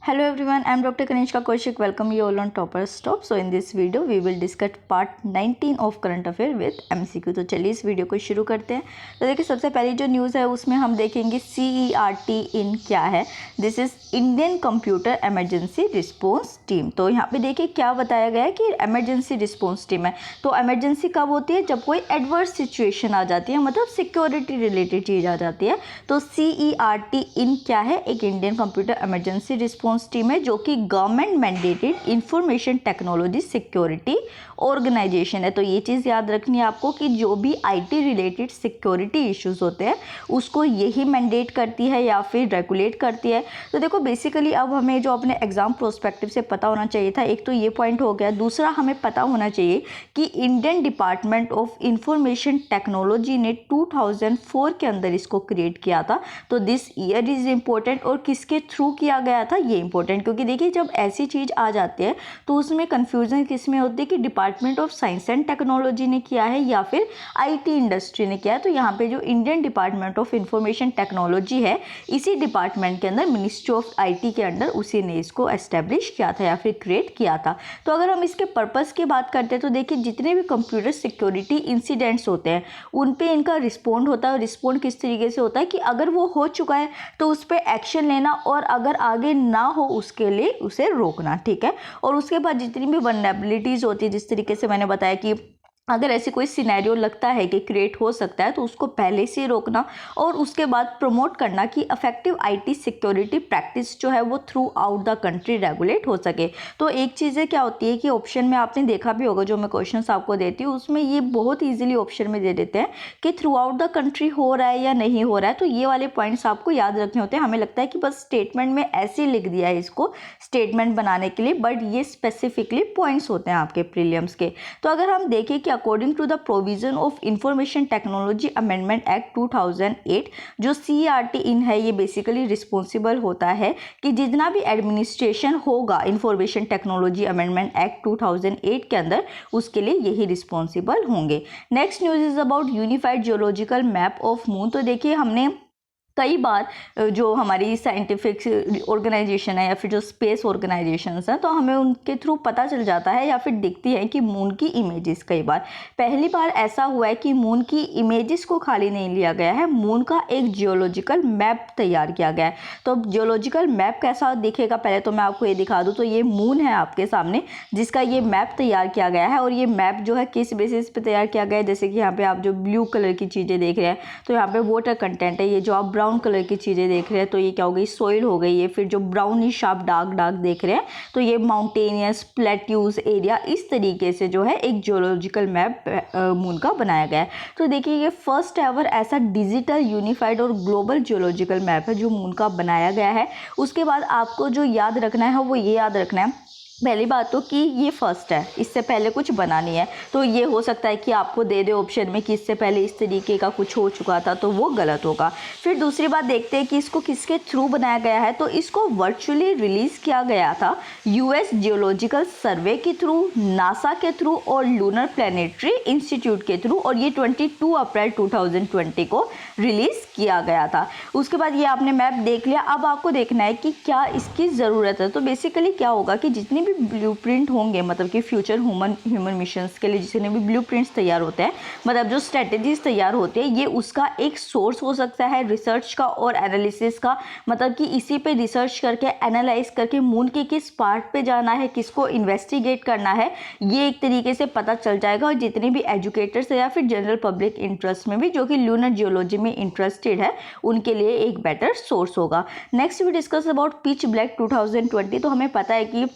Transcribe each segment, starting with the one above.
Hello everyone, I am Dr. Kanishka Kaushik. Welcome you all on Topper Stop. So in this video we will discuss part 19 of current affair with MCQ. तो चलिए इस video को शुरू करते हैं। तो देखिए सबसे पहली जो न्यूज़ है उसमें हम देखेंगे CERT इन क्या है। This is Indian computer emergency response team. तो यहाँ पे देखिए क्या बताया गया है कि एमरजेंसी रिस्पॉन्स टीम है। तो एमरजेंसी कब होती है? जब कोई एडवर्स सिचुएशन आ जाती है, मतलब सिक्योरिटी रिलेटेड चीज़ आ जाती है। तो CERT इन क्या है? एक Indian computer emergency response team है जो कि government mandated information technology security organisation है। तो ये चीज़ याद रखनी है आपको कि जो भी IT रिलेटेड सिक्योरिटी इश्यूज होते हैं उसको यही मैंडेट करती है या फिर रेगुलेट करती है। तो देखो बेसिकली अब हमें जो अपने एग्जाम प्रोस्पेक्टिव से पता होना चाहिए था, एक तो ये पॉइंट हो गया। दूसरा हमें पता होना चाहिए कि Indian department of information technology ने 2004 के अंदर इसको क्रिएट किया था। तो दिस ईयर इज़ इम्पोर्टेंट और किसके थ्रू किया गया था ये इंपॉर्टेंट, क्योंकि देखिए जब ऐसी चीज़ आ जाती है तो उसमें कन्फ्यूजन किस में होती है कि department of science and technology ने किया है या फिर IT इंडस्ट्री ने किया है। तो यहाँ पे जो Indian department of information technology है, इसी डिपार्टमेंट के अंदर मिनिस्ट्री ऑफ IT के अंडर उसी ने इसको एस्टेब्लिश किया था या फिर क्रिएट किया था। तो अगर हम इसके पर्पज़ की बात करते हैं तो देखिए जितने भी कंप्यूटर सिक्योरिटी इंसिडेंट्स होते हैं उन पे इनका रिस्पॉन्ड होता है। रिस्पॉन्ड किस तरीके से होता है कि अगर वो हो चुका है तो उस पर एक्शन लेना और अगर आगे ना हो उसके लिए उसे रोकना, ठीक है। और उसके बाद जितनी भी वल्नरेबिलिटीज़ होती है, जिस तरीके से मैंने बताया कि अगर ऐसी कोई सिनेरियो लगता है कि क्रिएट हो सकता है तो उसको पहले से रोकना और उसके बाद प्रमोट करना कि इफेक्टिव IT सिक्योरिटी प्रैक्टिस जो है वो through out the country regulate हो सके। तो एक चीज़ें क्या होती है कि ऑप्शन में आपने देखा भी होगा, जो मैं क्वेश्चंस आपको देती हूँ उसमें ये बहुत ईजिली ऑप्शन में दे देते हैं कि थ्रू आउट द कंट्री हो रहा है या नहीं हो रहा है। तो ये वाले पॉइंट्स आपको याद रखने होते हैं। हमें लगता है कि बस स्टेटमेंट में ऐसे लिख दिया है इसको स्टेटमेंट बनाने के लिए, बट ये स्पेसिफिकली पॉइंट्स होते हैं आपके प्रीलिम्स के। तो अगर हम देखें कि according to the provision of information technology amendment act 2008, जो CERT इन है ये बेसिकली रिस्पॉन्सिबल होता है कि जितना भी एडमिनिस्ट्रेशन होगा इंफॉर्मेशन टेक्नोलॉजी अमेंडमेंट एक्ट 2008 के अंदर उसके लिए यही रिस्पॉन्सिबल होंगे। Next news is about unified geological map of moon. तो देखिए हमने कई बार जो हमारी साइंटिफिक ऑर्गेनाइजेशन है या फिर जो स्पेस ऑर्गेनाइजेशंस हैं तो हमें उनके थ्रू पता चल जाता है या फिर दिखती है कि मून की इमेजेस। कई बार पहली बार ऐसा हुआ है कि मून की इमेजेस को खाली नहीं लिया गया है, मून का एक जियोलॉजिकल मैप तैयार किया गया है। तो जियोलॉजिकल मैप कैसा दिखेगा पहले तो मैं आपको ये दिखा दूँ। तो ये मून है आपके सामने जिसका ये मैप तैयार किया गया है और ये मैप जो है किस बेसिस पे तैयार किया गया है, जैसे कि यहाँ पे आप जो ब्लू कलर की चीज़ें देख रहे हैं तो यहाँ पे वाटर कंटेंट है। ये जो आप ब्राउन कलर की चीज़ें देख रहे हैं तो ये क्या हो गई, सॉइल हो गई। ये फिर जो ब्राउनिश आप डार्क देख रहे हैं तो ये माउंटेनियस प्लेट्यूज एरिया। इस तरीके से जो है एक जियोलॉजिकल मैप मून का बनाया गया है। तो देखिए ये फर्स्ट एवर ऐसा डिजिटल यूनिफाइड और ग्लोबल जियोलॉजिकल मैप है जो मून का बनाया गया है। उसके बाद आपको जो याद रखना है वो ये याद रखना है पहली बात तो कि ये फर्स्ट है, इससे पहले कुछ बना नहीं है। तो ये हो सकता है कि आपको दे दे ऑप्शन में कि इससे पहले इस तरीके का कुछ हो चुका था, तो वो गलत होगा। फिर दूसरी बात देखते हैं कि इसको किसके थ्रू बनाया गया है। तो इसको वर्चुअली रिलीज़ किया गया था US जियोलॉजिकल सर्वे के थ्रू, NASA के थ्रू और लूनर प्लानिटरी इंस्टीट्यूट के थ्रू, और ये 22 अप्रैल 2020 को रिलीज़ किया गया था। उसके बाद ये आपने मैप देख लिया, अब आपको देखना है कि क्या इसकी ज़रूरत है। तो बेसिकली क्या होगा कि जितनी भी ब्लूप्रिंट होंगे, मतलब कि फ्यूचर ह्यूमन मिशंस के लिए जितने भी ब्लूप्रिंट्स तैयार होते हैं, मतलब जो स्ट्रेटजीज तैयार होते हैं, ये उसका एक सोर्स हो सकता है रिसर्च का और एनालिसिस का। मतलब कि इसी पे रिसर्च करके एनालाइज करके मून के किस पार्ट पे जाना है, किसको इन्वेस्टिगेट करना है, ये एक तरीके से पता चल जाएगा। और जितने भी एजुकेटर्स या फिर जनरल पब्लिक इंटरेस्ट में भी जो कि लूनर जियोलॉजी में इंटरेस्टेड है उनके लिए एक बेटर सोर्स होगा। Next we discuss about pitch black 2020। तो हमें पता है कि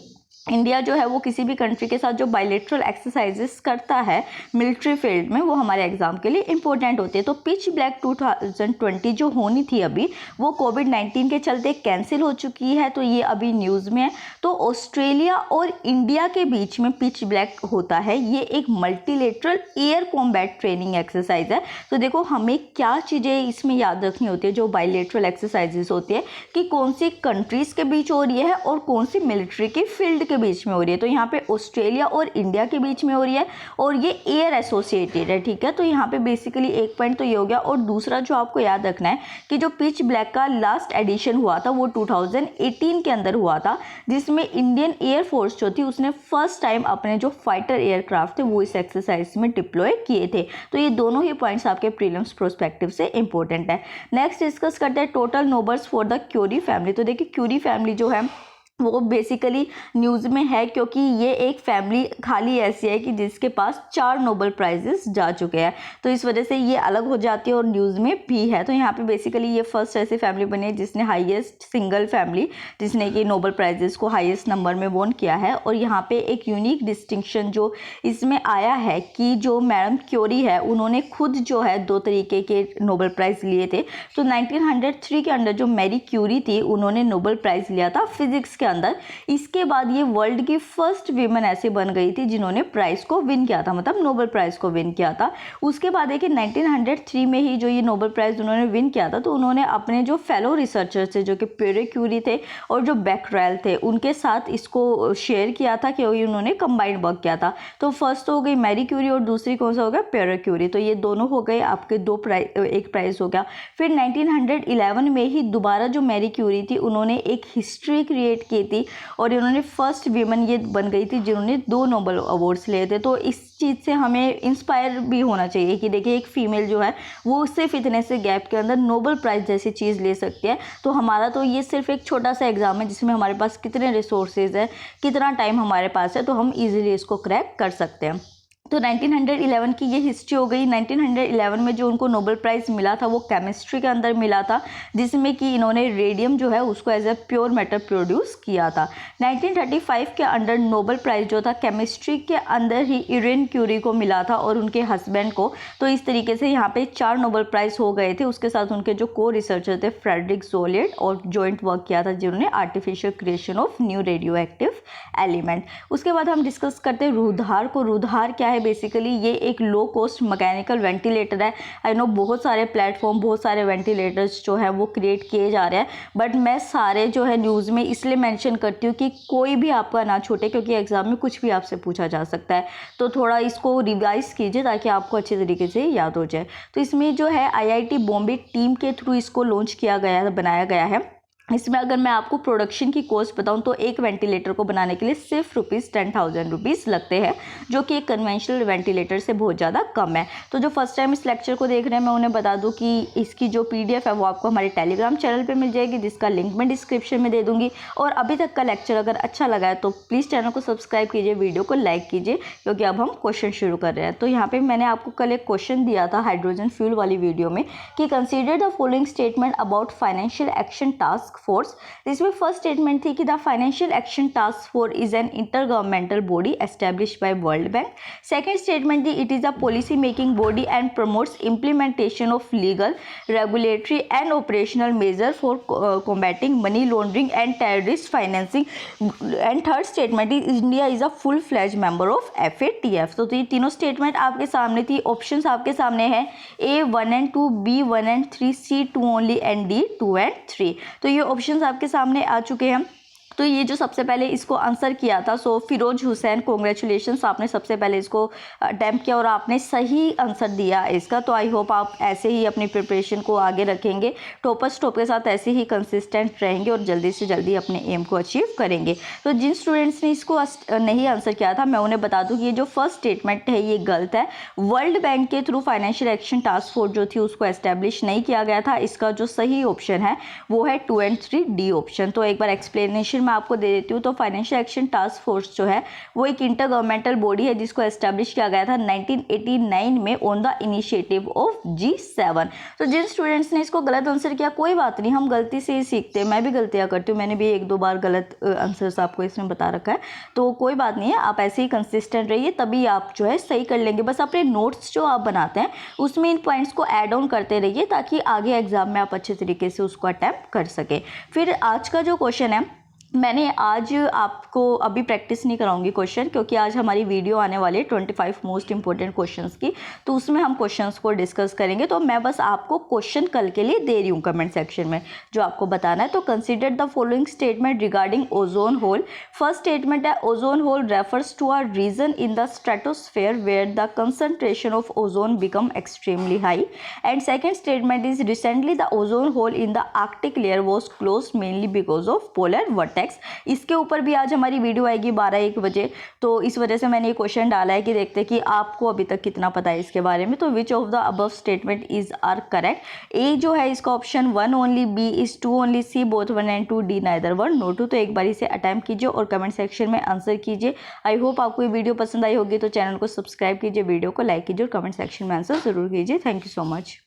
इंडिया जो है वो किसी भी कंट्री के साथ जो बायलैटरल एक्सरसाइजेस करता है मिलिट्री फील्ड में, वो हमारे एग्जाम के लिए इंपॉर्टेंट होती है। तो पिच ब्लैक 2020 जो होनी थी अभी वो कोविड-19 के चलते कैंसिल हो चुकी है। तो ये अभी न्यूज़ में है। तो ऑस्ट्रेलिया और इंडिया के बीच में पिच ब्लैक होता है। ये एक multilateral air combat training exercise है। तो देखो हमें क्या चीज़ें इसमें याद रखनी होती है जो बायलैटरल एक्सरसाइजेस होती है, कि कौन सी कंट्रीज़ के बीच हो रही है और कौन सी मिलिट्री की फील्ड के बीच में हो रही है, तो यहाँ पे ऑस्ट्रेलिया और इंडिया के बीच में हो रही है और ये एयर एसोसिएटेड है, ठीक है। तो यहाँ पे बेसिकली एक पॉइंट तो ये हो गया। और दूसरा जो आपको याद रखना है कि जो पिच ब्लैक का लास्ट एडिशन हुआ था वो 2018 के अंदर हुआ था, जिसमें इंडियन एयरफोर्स जो थी उसने फर्स्ट टाइम अपने जो फाइटर एयरक्राफ्ट थे वो इस एक्सरसाइज में डिप्लॉय किए थे। तो ये दोनों ही पॉइंट्स आपके प्रीलिम्स प्रोस्पेक्टिव से इंपॉर्टेंट है। नेक्स्ट डिस्कस करते हैं total nobels for the Curie family. तो देखिए क्यूरी फैमिली जो है वो बेसिकली न्यूज़ में है क्योंकि ये एक फैमिली खाली ऐसी है कि जिसके पास 4 नोबल प्राइजेस जा चुके हैं, तो इस वजह से ये अलग हो जाती है और न्यूज़ में भी है। तो यहाँ पे बेसिकली ये फर्स्ट ऐसी फैमिली बनी है जिसने हाईएस्ट सिंगल फैमिली जिसने कि नोबल प्राइजेस को हाईएस्ट नंबर में वॉन किया है। और यहाँ पे एक यूनिक डिस्टिंक्शन जो इसमें आया है कि जो मैडम क्यूरी है उन्होंने खुद जो है 2 तरीके के नोबल प्राइज़ लिए थे। तो 1903 के अंदर जो मैरी क्यूरी थी उन्होंने नोबल प्राइज़ लिया था फिजिक्स अंदर। इसके बाद ये वर्ल्ड की फर्स्ट वीमेन ऐसी बन गई थी जिन्होंने प्राइज को विन किया था, मतलब नोबेल प्राइज को विन किया था। उसके बाद देखिए 1903 में ही जो ये नोबेल प्राइज उन्होंने विन किया था, तो उन्होंने अपने जो फेलो रिसर्चर्स थे जो कि प्यूरे क्यूरी थे और जो बैकरेल थे उनके साथ इसको शेयर किया था कि उन्होंने कंबाइंड वर्क किया था। तो फर्स्ट हो गई मैरी क्यूरी और दूसरी कौन सा हो गया, प्यूरे क्यूरी। तो ये दोनों हो गए आपके एक प्राइज हो गया। फिर 1911 में ही दोबारा जो मैरी क्यूरी थी उन्होंने एक हिस्ट्री क्रिएट की थी और इन्होंने फर्स्ट वीमन ये बन गई थी जिन्होंने 2 नोबेल अवार्ड्स लिए थे। तो इस चीज़ से हमें इंस्पायर भी होना चाहिए कि देखिए एक फीमेल जो है वो सिर्फ इतने से गैप के अंदर नोबेल प्राइज़ जैसी चीज़ ले सकती है। तो हमारा तो ये सिर्फ एक छोटा सा एग्जाम है जिसमें हमारे पास कितने रिसोर्सेज है, कितना टाइम हमारे पास है, तो हम ईजिली इसको क्रैक कर सकते हैं। तो 1911 की ये हिस्ट्री हो गई। 1911 में जो उनको नोबेल प्राइज़ मिला था वो केमिस्ट्री के अंदर मिला था, जिसमें कि इन्होंने रेडियम जो है उसको as a pure metal produce किया था। 1935 के अंडर नोबेल प्राइज़ जो था केमिस्ट्री के अंदर ही इरेन क्यूरी को मिला था और उनके हस्बैंड को। तो इस तरीके से यहाँ पे 4 नोबेल प्राइज़ हो गए थे। उसके साथ उनके जो को रिसर्चर थे फ्रेडरिक जोलियट और जॉइंट वर्क किया था जिन्होंने artificial creation of new radio active element. उसके बाद हम डिस्कस करते हैं रूधार को। रूधार क्या है? बेसिकली ये एक लो कॉस्ट मैकेनिकल वेंटिलेटर है। आई नो बहुत सारे प्लेटफॉर्म, बहुत सारे वेंटिलेटर्स जो है वो क्रिएट किए जा रहे हैं, बट मैं सारे जो है न्यूज़ में इसलिए मेंशन करती हूँ कि कोई भी आपका ना छूटे, क्योंकि एग्जाम में कुछ भी आपसे पूछा जा सकता है। तो थोड़ा इसको रिवाइज कीजिए ताकि आपको अच्छे तरीके से याद हो जाए। तो इसमें जो है IIT बॉम्बे टीम के थ्रू इसको लॉन्च किया गया है, बनाया गया है। इसमें अगर मैं आपको प्रोडक्शन की कॉस्ट बताऊं तो एक वेंटिलेटर को बनाने के लिए सिर्फ ₹10,000 लगते हैं, जो कि एक कन्वेंशनल वेंटिलेटर से बहुत ज़्यादा कम है। तो जो फर्स्ट टाइम इस लेक्चर को देख रहे हैं मैं उन्हें बता दूं कि इसकी जो PDF है वो आपको हमारे टेलीग्राम चैनल पे मिल जाएगी, जिसका लिंक मैं डिस्क्रिप्शन में दे दूँगी। और अभी तक का लेक्चर अगर अच्छा लगा है तो प्लीज़ चैनल को सब्सक्राइब कीजिए, वीडियो को लाइक कीजिए, क्योंकि अब हम क्वेश्चन शुरू कर रहे हैं। तो यहाँ पर मैंने आपको कल एक क्वेश्चन दिया था हाइड्रोजन फ्यूल वाली वीडियो में कि consider the following statement about financial action task force. इसमें फर्स्ट स्टेटमेंट थी कि the financial action task force is an intergovernmental body established by world bank. Second statement थी it is a policy making body and promotes implementation of legal, regulatory and operational measure for combating money laundering and terrorist financing. And third statement is India is a full fledge member of FATF। तो ये तीनों statement आपके सामने थी, options आपके सामने है A 1 and 2, B 1 and 3, C 2 only and D 2 and 3। तो ये ऑप्शंस आपके सामने आ चुके हैं। तो ये जो सबसे पहले इसको आंसर किया था, सो फिरोज हुसैन, कॉन्ग्रेचुलेशंस, आपने सबसे पहले इसको अटैम्प्ट किया और आपने सही आंसर दिया इसका। तो आई होप आप ऐसे ही अपनी प्रिपरेशन को आगे रखेंगे, टॉपर्स टॉप के साथ ऐसे ही कंसिस्टेंट रहेंगे और जल्दी से जल्दी अपने एम को अचीव करेंगे। तो जिन स्टूडेंट्स ने इसको नहीं आंसर किया था मैं उन्हें बता दूँ कि ये जो फर्स्ट स्टेटमेंट है ये गलत है। वर्ल्ड बैंक के through financial action task force जो थी उसको एस्टेब्लिश नहीं किया गया था। इसका जो सही ऑप्शन है वो है 2 and 3 D ऑप्शन। तो एक बार एक्सप्लेनेशन मैं आपको दे देती हूँ। तो फाइनेंशियल एक्शन टास्क फोर्स जो है वो एक इंटर गवर्नमेंटल बॉडी है जिसको एस्टैब्लिश किया गया था 1989 में on the initiative of G7। तो जिन स्टूडेंट्स ने इसको गलत आंसर किया कोई बात नहीं, हम गलती से ही सीखते हैं, मैं भी गलतियाँ करती हूँ, मैंने भी 1-2 बार गलत आंसर्स आपको इसमें बता रखा है। तो कोई बात नहीं है, आप ऐसे ही कंसिस्टेंट रहिए, तभी आप जो है सही कर लेंगे। बस अपने नोट्स जो आप बनाते हैं उसमें इन पॉइंट्स को ऐड ऑन करते रहिए ताकि आगे एग्जाम में आप अच्छे तरीके से उसको अटैम्प्ट कर सकें। फिर आज का जो क्वेश्चन है मैंने आज आपको अभी प्रैक्टिस नहीं कराऊंगी क्वेश्चन, क्योंकि आज हमारी वीडियो आने वाली है 25 मोस्ट इंपॉर्टेंट क्वेश्चंस की, तो उसमें हम क्वेश्चंस को डिस्कस करेंगे। तो मैं बस आपको क्वेश्चन कल के लिए दे रही हूँ कमेंट सेक्शन में जो आपको बताना है। तो consider the following statement regarding ozone hole. First statement है ozone hole refers to a region in the stratosphere where the concentration of ozone become extremely high. And second statement is recently the ozone hole in the Arctic layer was close mainly because of polar vortex. इसके ऊपर भी आज हमारी video आएगी 12-1 बजे, तो इस वजह से मैंने ये क्वेश्चन डाला है कि देखते हैं कि आपको अभी तक कितना पता है इसके बारे में। तो which of the above statement is are correct. A जो है इसका option 1 only, B is 2 only, C both 1 and 2, D neither 1 no 2। तो एक बार इसे अटेम्प्ट कीजिए और कमेंट सेक्शन में आंसर कीजिए। आई होप आपको ये वीडियो पसंद आई होगी, तो चैनल को सब्सक्राइब कीजिए, वीडियो को लाइक कीजिए और कमेंट सेक्शन में आंसर जरूर कीजिए। Thank you so much.